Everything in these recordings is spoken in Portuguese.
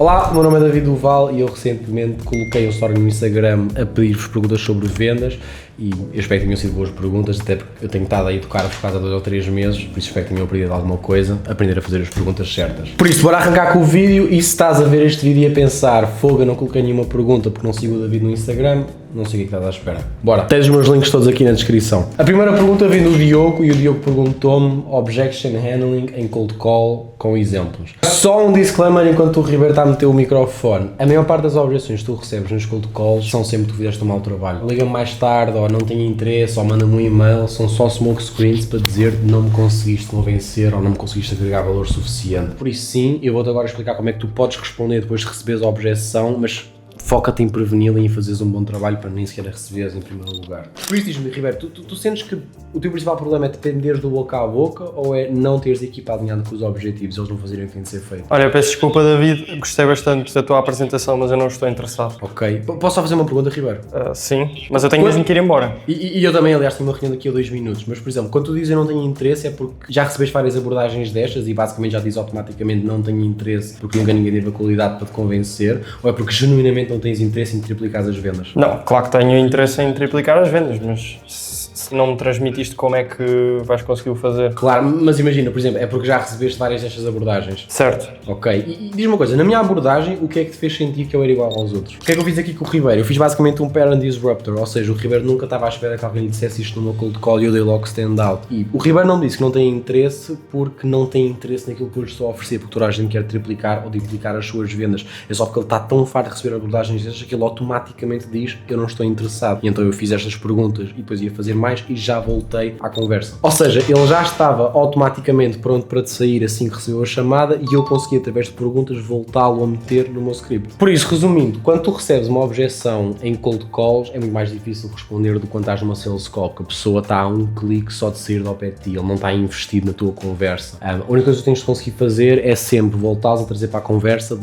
Olá, o meu nome é David Duval e eu recentemente coloquei um story no Instagram a pedir-vos perguntas sobre vendas e eu espero que tenham sido boas perguntas, até porque eu tenho estado a educar-vos por causa de 2 ou 3 meses, por isso espero que tenham aprendido alguma coisa, aprender a fazer as perguntas certas. Por isso, bora arrancar com o vídeo e se estás a ver este vídeo e a pensar, fogo, eu não coloquei nenhuma pergunta porque não sigo o David no Instagram, não sei o que estás à espera. Bora, tens os meus links todos aqui na descrição. A primeira pergunta vem do Diogo e o Diogo perguntou-me Objection Handling em Cold Call com exemplos. Só um disclaimer enquanto o Ribeiro está a meter o microfone. A maior parte das objeções que tu recebes nos Cold Calls são sempre que tu fizeste um mau trabalho. Liga-me mais tarde, ou não tenho interesse, ou manda-me um e-mail, são só smoke screens para dizer não me conseguiste convencer ou não me conseguiste agregar valor suficiente. Por isso sim, eu vou-te agora explicar como é que tu podes responder depois de receberes a objeção, mas foca-te em preveni-la e em fazeres um bom trabalho para nem sequer a receberes em primeiro lugar. Por isso diz-me, Ribeiro, tu sentes que o teu principal problema é dependeres do boca a boca ou é não teres a equipa alinhada com os objetivos, eles não fazerem o que tem de ser feito? Olha, peço desculpa, David, gostei bastante da tua apresentação, mas eu não estou interessado. Ok. Posso só fazer uma pergunta, Ribeiro? Sim, mas eu tenho mesmo que ir embora. E eu também, aliás, tenho uma reunião daqui a 2 minutos, mas por exemplo, quando tu dizes eu não tenho interesse é porque já recebeste várias abordagens destas e basicamente já dizes automaticamente não tenho interesse porque nunca ninguém teve a qualidade para te convencer, ou é porque genuinamente não tens interesse em triplicar as vendas? Não, claro que tenho interesse em triplicar as vendas, mas se não me transmitiste como é que vais conseguir o fazer. Claro, mas imagina, por exemplo, é porque já recebeste várias destas abordagens. Certo. Ok, e diz-me uma coisa, na minha abordagem, o que é que te fez sentir que eu era igual aos outros? O que é que eu fiz aqui com o Ribeiro? Eu fiz basicamente um parent disruptor, ou seja, o Ribeiro nunca estava à espera que alguém lhe dissesse isto numa cold call e eu dei logo stand out. E o Ribeiro não me disse que não tem interesse porque não tem interesse naquilo que eu lhe estou a oferecer, porque toda a gente quer triplicar ou duplicar as suas vendas. É só porque ele está tão farto de receber abordagens destas que ele automaticamente diz eu não estou interessado. E então eu fiz estas perguntas e depois ia fazer mais e já voltei à conversa. Ou seja, ele já estava automaticamente pronto para te sair assim que recebeu a chamada e eu consegui, através de perguntas, voltá-lo a meter no meu script. Por isso, resumindo, quando tu recebes uma objeção em cold calls, é muito mais difícil responder do que quando estás numa sales call, porque a pessoa está a um clique só de sair do pé de ti, ele não está investido na tua conversa. A única coisa que tu tens de conseguir fazer é sempre voltá-los a trazer para a conversa,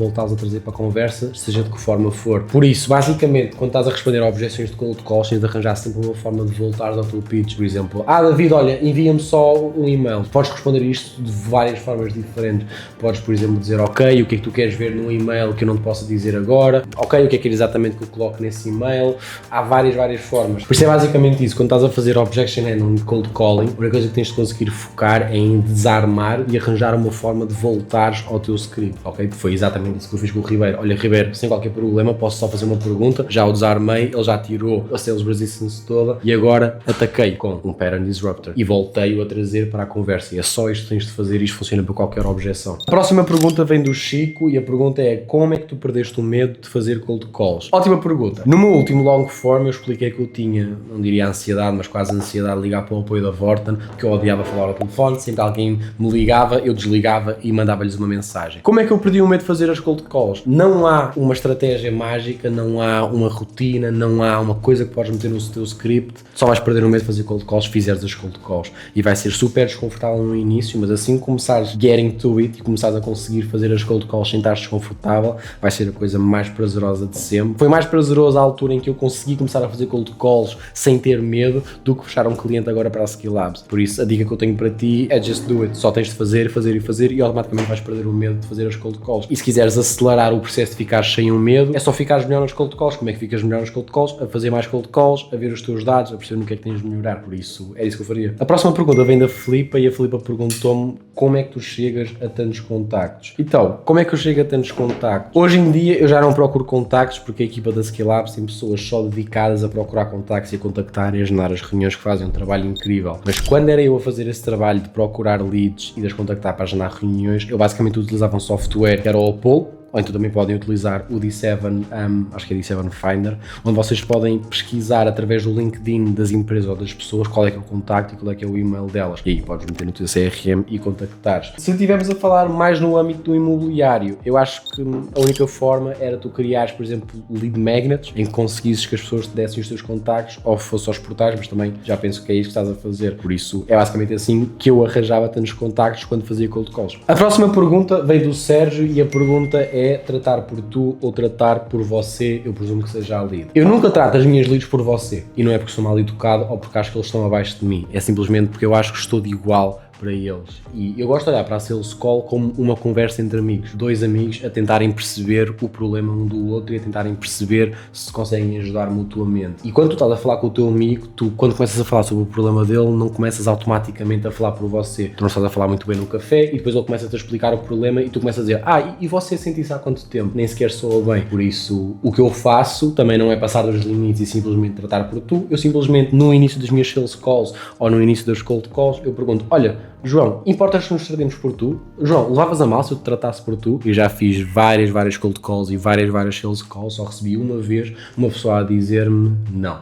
seja de que forma for. Por isso, basicamente, quando estás a responder a objeções de cold calls, tens de arranjar sempre uma forma de voltares ao teu pitch. Por exemplo, David, olha, envia-me só um e-mail. Podes responder isto de várias formas diferentes. Podes, por exemplo, dizer, ok, o que é que tu queres ver no e-mail que eu não te possa dizer agora? Ok, o que é que é exatamente que eu coloco nesse e-mail? Há várias formas. Por isso é basicamente isso. Quando estás a fazer objection handling, cold calling, a única coisa que tens de conseguir focar é em desarmar e arranjar uma forma de voltares ao teu script, ok? Foi exatamente isso que eu fiz com o Ribeiro. Olha, Ribeiro, sem qualquer problema, posso só fazer uma pergunta. Já o desarmei, ele já tirou a sales resistance toda e agora ataquei com um pattern disruptor e voltei-o a trazer para a conversa. E é só isto que tens de fazer e isto funciona para qualquer objeção. A próxima pergunta vem do Chico e a pergunta é como é que tu perdeste o medo de fazer cold calls? Ótima pergunta. No meu último long form eu expliquei que eu tinha, não diria ansiedade, mas quase ansiedade de ligar para o apoio da Vorten, porque eu odiava falar ao telefone, sempre que alguém me ligava, eu desligava e mandava-lhes uma mensagem. Como é que eu perdi o medo de fazer as cold calls? Não há uma estratégia mágica, não há uma rotina, não há uma coisa que podes meter no teu script, só vais perder o medo de fazer cold calls se fizeres as cold calls e vai ser super desconfortável no início, mas assim que começares getting to it e começares a conseguir fazer as cold calls sem estar desconfortável, vai ser a coisa mais prazerosa de sempre. Foi mais prazeroso à altura em que eu consegui começar a fazer cold calls sem ter medo do que fechar um cliente agora para a Skill Labs. Por isso a dica que eu tenho para ti é just do it, só tens de fazer e automaticamente vais perder o medo de fazer as cold calls. E se quiseres acelerar o processo de ficar sem o medo, é só ficares melhor nas cold calls. Como é que ficas melhor nas cold calls? A fazer mais cold calls, a ver os teus dados, a perceber no que é que tens de melhorar. Por isso é isso que eu faria. A próxima pergunta vem da Filipa e a Filipa perguntou-me como é que tu chegas a tantos contactos. Então, como é que eu chego a tantos contactos? Hoje em dia eu já não procuro contactos porque a equipa da Skill Labs tem pessoas só dedicadas a procurar contactos e a contactar e a agendar as reuniões que fazem um trabalho incrível. Mas quando era eu a fazer esse trabalho de procurar leads e de as contactar para agendar reuniões, eu basicamente utilizava um software que era o Apollo, ou então também podem utilizar o D7, acho que é D7 Finder, onde vocês podem pesquisar através do LinkedIn das empresas ou das pessoas qual é que é o contacto e qual é que é o e-mail delas. E aí podes meter no teu CRM e contactares. Se estivermos a falar mais no âmbito do imobiliário, eu acho que a única forma era tu criares, por exemplo, lead magnets, em que conseguisses que as pessoas te dessem os teus contactos, ou fosse aos portais, mas também já penso que é isso que estás a fazer. Por isso, é basicamente assim que eu arranjava tantos contactos quando fazia cold calls. A próxima pergunta veio do Sérgio e a pergunta é tratar por tu ou tratar por você, eu presumo que seja a lead. Eu nunca trato as minhas leads por você, e não é porque sou mal educado ou porque acho que eles estão abaixo de mim, é simplesmente porque eu acho que estou de igual para eles. E eu gosto de olhar para a sales call como uma conversa entre amigos. Dois amigos a tentarem perceber o problema um do outro e a tentarem perceber se conseguem ajudar mutuamente. E quando tu estás a falar com o teu amigo, tu quando começas a falar sobre o problema dele, não começas automaticamente a falar por você. Tu não estás a falar muito bem no café e depois ele começa-te a explicar o problema e tu começas a dizer, e você sente isso há quanto tempo? Nem sequer soa bem. Por isso, o que eu faço também não é passar dos limites e simplesmente tratar por tu. Eu simplesmente, no início das minhas sales calls ou no início das cold calls, eu pergunto, olha, João, importas que nos tratemos por tu? João, levavas a mal se eu te tratasse por tu? Eu já fiz várias cold calls e várias sales calls, só recebi uma vez uma pessoa a dizer-me,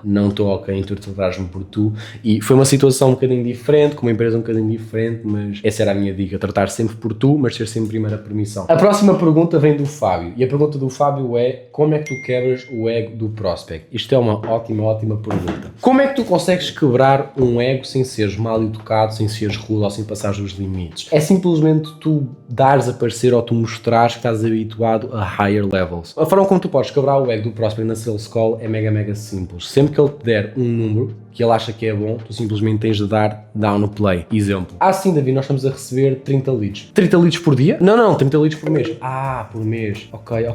não estou ok em tu tratares-me por tu. E foi uma situação um bocadinho diferente, com uma empresa um bocadinho diferente, mas essa era a minha dica, tratar sempre por tu, mas ter sempre primeira permissão. A próxima pergunta vem do Fábio, e a pergunta do Fábio é, como é que tu quebras o ego do prospect? Isto é uma ótima pergunta. Como é que tu consegues quebrar um ego sem seres mal educado, sem seres rude ou sem passar os limites? É simplesmente tu dares a parecer ou tu mostrares que estás habituado a higher levels. A forma como tu podes quebrar o ego do prospect na sales call é mega simples. Sempre que ele te der um número que ele acha que é bom, tu simplesmente tens de dar down no play. Exemplo. Sim, David, nós estamos a receber 30 leads. 30 leads por dia? Não, 30 leads por mês. Por mês. Ok.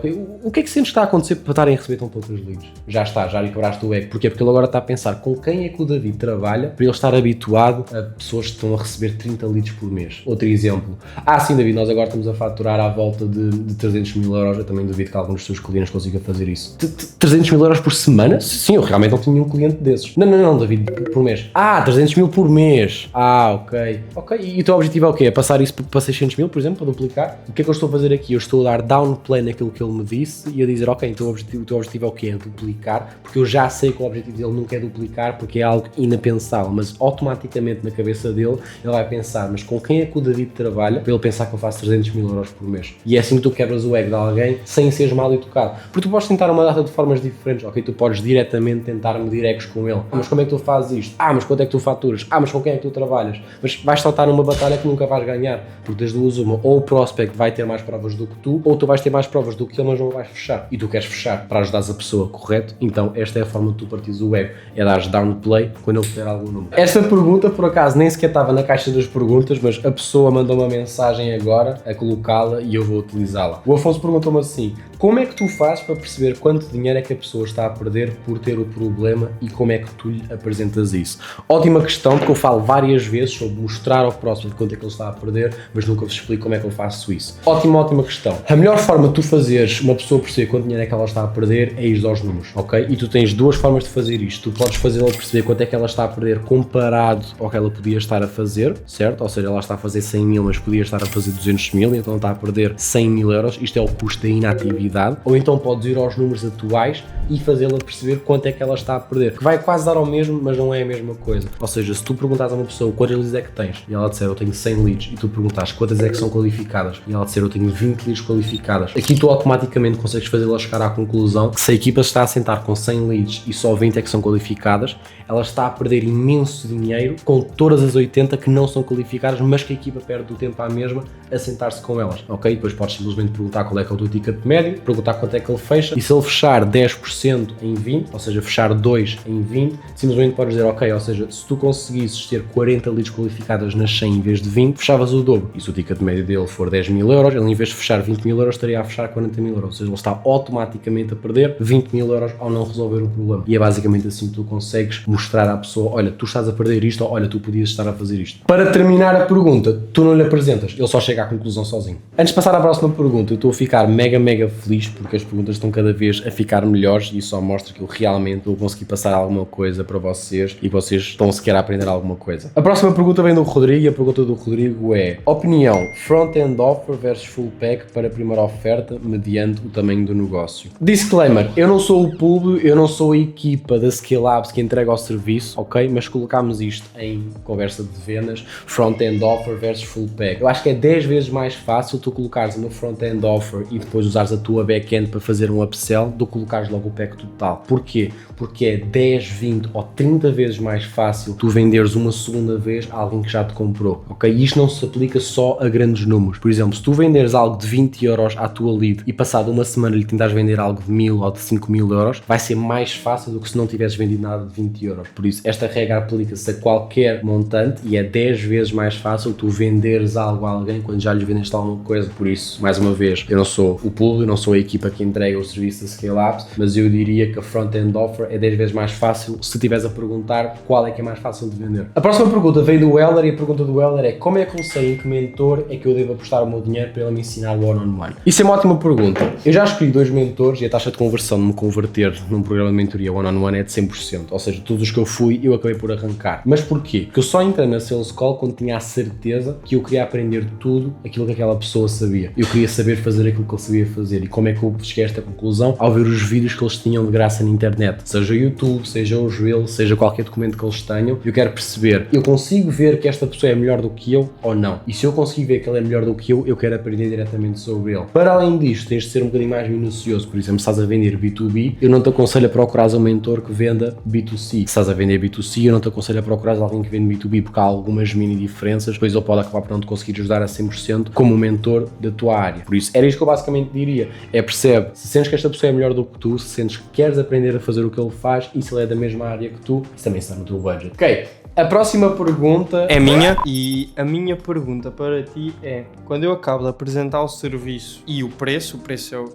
O que é que sentes que está a acontecer para estarem a receber tão poucos leads? Já lhe quebraste o ego. Porquê? Porque ele agora está a pensar com quem é que o David trabalha para ele estar habituado a pessoas que estão a receber 30 leads por mês. Outro exemplo. Sim, David, nós agora estamos a faturar à volta de 300 mil euros. Eu também duvido que alguns dos seus clientes consigam fazer isso. 300 mil euros por semana? Sim, eu realmente não tinha nenhum cliente desses. Não, David, por mês. 300 mil por mês. Ok. E o teu objetivo é o quê? É passar isso para 600 mil, por exemplo, para duplicar? O que é que eu estou a fazer aqui? Eu estou a dar down play naquilo que ele me disse e a dizer, ok, então o teu objetivo é o quê? É duplicar, porque eu já sei que o objetivo dele nunca é duplicar, porque é algo inapensável, mas automaticamente na cabeça dele, ele vai pensar, mas com quem é que o David trabalha para ele pensar que eu faço 300 mil euros por mês? E é assim que tu quebras o ego de alguém sem seres mal educado. Porque tu podes tentar uma data de formas diferentes, ok? Tu podes diretamente tentar medir egos com ele. Mas como é que tu fazes isto? Mas quanto é que tu faturas? Mas com quem é que tu trabalhas? Mas vais saltar numa batalha que nunca vais ganhar, porque das duas uma, ou o prospect vai ter mais provas do que tu, ou tu vais ter mais provas do que ele, mas não vais fechar. E tu queres fechar para ajudares a pessoa, correto? Então esta é a forma de tu partires o ego, é dares downplay quando ele tiver algum número. Esta pergunta, por acaso, nem sequer estava na caixa das perguntas, mas a pessoa mandou uma mensagem agora a colocá-la e eu vou utilizá-la. O Afonso perguntou-me assim, como é que tu fazes para perceber quanto dinheiro é que a pessoa está a perder por ter o problema e como é que tu lhe apresentas isso? Ótima questão, porque eu falo várias vezes sobre mostrar ao próximo quanto é que ele está a perder, mas nunca vos explico como é que eu faço isso. Ótima questão. A melhor forma de tu fazeres uma pessoa perceber quanto dinheiro é que ela está a perder é ir aos números, ok? E tu tens duas formas de fazer isto. Tu podes fazê-la perceber quanto é que ela está a perder comparado ao que ela podia estar a fazer, certo? Ou seja, ela está a fazer 100 mil, mas podia estar a fazer 200 mil, então ela está a perder 100 mil euros. Isto é o custo da inatividade. Ou então podes ir aos números atuais e fazê-la perceber quanto é que ela está a perder. Que vai quase dar ao mesmo, mas não é a mesma coisa. Ou seja, se tu perguntares a uma pessoa quantas leads é que tens e ela disser eu tenho 100 leads e tu perguntares quantas é que são qualificadas e ela disser eu tenho 20 leads qualificadas, aqui tu automaticamente consegues fazê-la chegar à conclusão que se a equipa está a sentar com 100 leads e só 20 é que são qualificadas, ela está a perder imenso dinheiro com todas as 80 que não são qualificadas, mas que a equipa perde o tempo à mesma a sentar-se com elas, ok? Depois podes simplesmente perguntar qual é que é o teu ticket médio, perguntar quanto é que ele fecha e se ele fechar 10% em 20, ou seja, fechar 2 em 20, simplesmente podes dizer, ok, ou seja, se tu conseguisses ter 40 leads qualificadas nas 100 em vez de 20, fechavas o dobro. E se o ticket médio dele for 10 mil euros, ele em vez de fechar 20 mil euros, estaria a fechar 40 mil euros, ou seja, ele está automaticamente a perder 20 mil euros ao não resolver o problema. E é basicamente assim que tu consegues mostrar à pessoa, olha, tu estás a perder isto, ou olha, tu podias estar a fazer isto. Para terminar a pergunta, tu não lhe apresentas, ele só chega à conclusão sozinho. Antes de passar à próxima pergunta, eu estou a ficar mega feliz porque as perguntas estão cada vez a ficar melhores e isso só mostra que eu realmente vou conseguir passar alguma coisa para vocês e vocês estão sequer a aprender alguma coisa. A próxima pergunta vem do Rodrigo e a pergunta do Rodrigo é: opinião, front-end offer versus full pack para a primeira oferta mediante o tamanho do negócio. Disclaimer, eu não sou o público, eu não sou a equipa da Skill Labs que entrega o serviço, ok? Mas colocámos isto em conversa de vendas, front-end offer versus full pack. Eu acho que é 10 vezes mais fácil tu colocares no front-end offer e depois usares a tua uma back-end para fazer um upsell do que colocares logo o pack total. Porquê? Porque é 10, 20 ou 30 vezes mais fácil tu venderes uma segunda vez a alguém que já te comprou, ok? E isto não se aplica só a grandes números. Por exemplo, se tu venderes algo de 20 euros à tua lead e passado uma semana lhe tentares vender algo de 1000 ou de 5000 euros, vai ser mais fácil do que se não tivesses vendido nada de 20 euros. Por isso, esta regra aplica-se a qualquer montante e é 10 vezes mais fácil tu venderes algo a alguém quando já lhes vendeste alguma coisa. Por isso, mais uma vez, eu não sou o pool, eu não sou a equipa que entrega o serviço da Scale-Apps, mas eu diria que a front-end offer é 10 vezes mais fácil se estiveres a perguntar qual é que é mais fácil de vender. A próxima pergunta veio do Weller e a pergunta do Weller é: como é que eu sei em que mentor é que eu devo apostar o meu dinheiro para ele me ensinar o one-on-one? Isso é uma ótima pergunta. Eu já escolhi 2 mentores e a taxa de conversão de me converter num programa de mentoria one-on-one é de 100%, ou seja, todos os que eu fui eu acabei por arrancar. Mas porquê? Porque eu só entrei na Sales Call quando tinha a certeza que eu queria aprender tudo aquilo que aquela pessoa sabia. Eu queria saber fazer aquilo que ele sabia fazer. E como é que eu cheguei a esta conclusão? Ao ver os vídeos que eles tinham de graça na internet, seja YouTube, seja os Reels, seja qualquer documento que eles tenham. Eu quero perceber, eu consigo ver que esta pessoa é melhor do que eu ou não? E se eu conseguir ver que ele é melhor do que eu quero aprender diretamente sobre ele. Para além disto, tens de ser um bocadinho mais minucioso. Por exemplo, se estás a vender B2B, eu não te aconselho a procurar um mentor que venda B2C. Se estás a vender B2C, eu não te aconselho a procurar alguém que vende B2B, porque há algumas mini diferenças, depois ele pode acabar por não te conseguir ajudar a 100% como mentor da tua área. Por isso, era isto que eu basicamente diria, percebe, se sentes que esta pessoa é melhor do que tu, se sentes que queres aprender a fazer o que ele faz e se ele é da mesma área que tu, isso também está no teu budget. Ok, a próxima pergunta é minha, e a minha pergunta para ti é: quando eu acabo de apresentar o serviço e o preço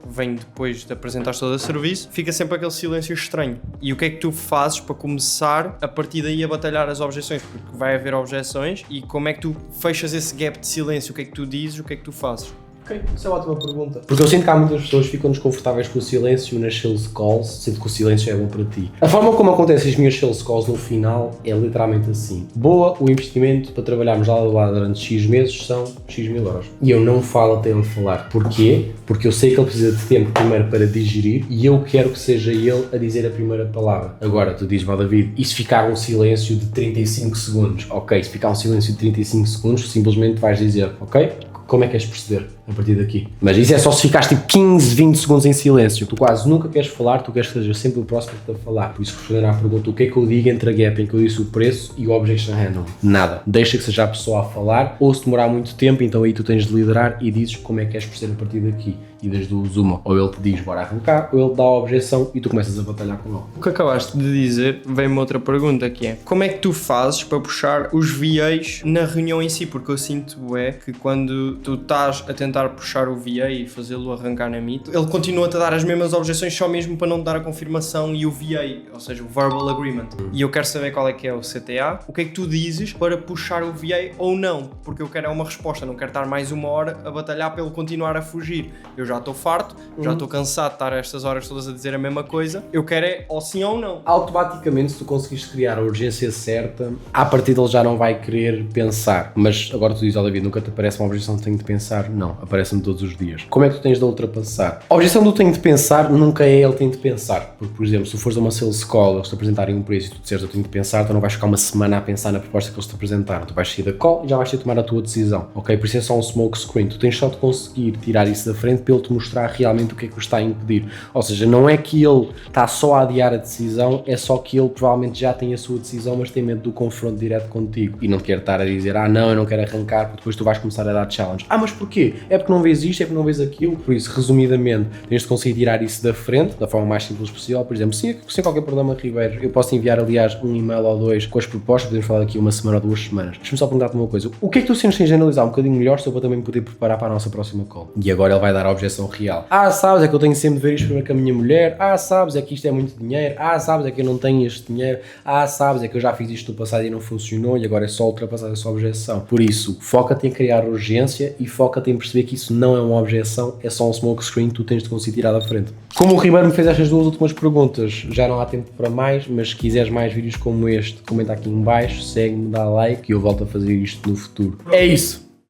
vem depois de apresentar todo o serviço, fica sempre aquele silêncio estranho. E o que é que tu fazes para começar a partir daí a batalhar as objeções? Porque vai haver objeções, e como é que tu fechas esse gap de silêncio? O que é que tu dizes? O que é que tu fazes? Ok, isso é uma ótima pergunta. Porque eu sinto que há muitas pessoas que ficam desconfortáveis com o silêncio nas sales calls, sendo que o silêncio é bom para ti. A forma como acontecem as minhas sales calls no final é literalmente assim: boa, o investimento para trabalharmos lado a lado durante X meses são X mil euros. E eu não falo até ele falar. Porquê? Porque eu sei que ele precisa de tempo primeiro para digerir e eu quero que seja ele a dizer a primeira palavra. Agora, tu dizes-me, David, e se ficar um silêncio de 35 segundos? Ok, se ficar um silêncio de 35 segundos, simplesmente vais dizer, ok? Como é que queres proceder a partir daqui? Mas isso é só se ficares tipo 15, 20 segundos em silêncio. Tu quase nunca queres falar, tu queres que seja sempre o próximo a falar. Por isso, respondendo à pergunta, o que é que eu digo entre a gap em que eu disse o preço e o objection handle? Nada. Deixa que seja a pessoa a falar, ou se demorar muito tempo, então aí tu tens de liderar e dizes como é que queres proceder a partir daqui. E desde o Zuma, ou ele te diz bora arrancar, ou ele te dá a objeção e tu começas a batalhar com ele. O que acabaste de dizer, vem-me outra pergunta, que é: como é que tu fazes para puxar os VAs na reunião em si? Porque eu sinto que quando tu estás a tentar puxar o VA e fazê-lo arrancar na Meet, ele continua-te a dar as mesmas objeções só mesmo para não te dar a confirmação e o VA, ou seja, o Verbal Agreement. E eu quero saber qual é que é o CTA, o que é que tu dizes para puxar o VA ou não? Porque eu quero uma resposta, não quero estar mais uma hora a batalhar para ele continuar a fugir. Eu já estou farto, já estou cansado de estar estas horas todas a dizer a mesma coisa, eu quero é ou sim ou não. Automaticamente, se tu conseguires criar a urgência certa, à partida ele já não vai querer pensar. Mas agora tu dizes, David, nunca te aparece uma objeção que tenho de pensar? Não, aparece-me todos os dias. Como é que tu tens de ultrapassar? A objeção do tenho de pensar nunca é ele tem de pensar. Porque, por exemplo, se tu fores a uma sales call, eles te apresentarem um preço e tu disseres eu tenho de pensar, tu não vais ficar uma semana a pensar na proposta que eles te apresentaram. Tu vais sair da call e já vais ter de tomar a tua decisão. Ok? Por isso é só um smoke screen. Tu tens só de conseguir tirar isso da frente para ele te mostrar realmente o que é que o está a impedir. Ou seja, não é que ele está só a adiar a decisão, é só que ele provavelmente já tem a sua decisão, mas tem medo do confronto direto contigo e não quer estar a dizer, não, eu não quero arrancar, porque depois tu vais começar a dar challenge. Mas porquê? É porque não vês isto, é porque não vês aquilo. Por isso, resumidamente, tens de conseguir tirar isso da frente, da forma mais simples possível. Por exemplo, sem qualquer problema, Ribeiro, eu posso enviar, aliás, um e-mail ou dois com as propostas, podemos falar daqui uma semana ou 2 semanas. Deixa-me só perguntar-te uma coisa: o que é que tu sentes em analisar um bocadinho melhor, só para também poder preparar para a nossa próxima call? E agora ele vai dar a objeção real. Sabes, é que eu tenho sempre de ver isto primeiro com a minha mulher. Sabes, é que isto é muito dinheiro. Sabes, é que eu não tenho este dinheiro. Sabes, é que eu já fiz isto no passado e não funcionou e agora é só ultrapassar essa objeção. Por isso, foca-te em criar urgência e foca-te em perceber que isso não é uma objeção, é só um smoke screen que tu tens de conseguir tirar da frente. Como o Ribeiro me fez estas 2 últimas perguntas, já não há tempo para mais, mas se quiseres mais vídeos como este, comenta aqui em baixo, segue-me, dá like e eu volto a fazer isto no futuro. É isso!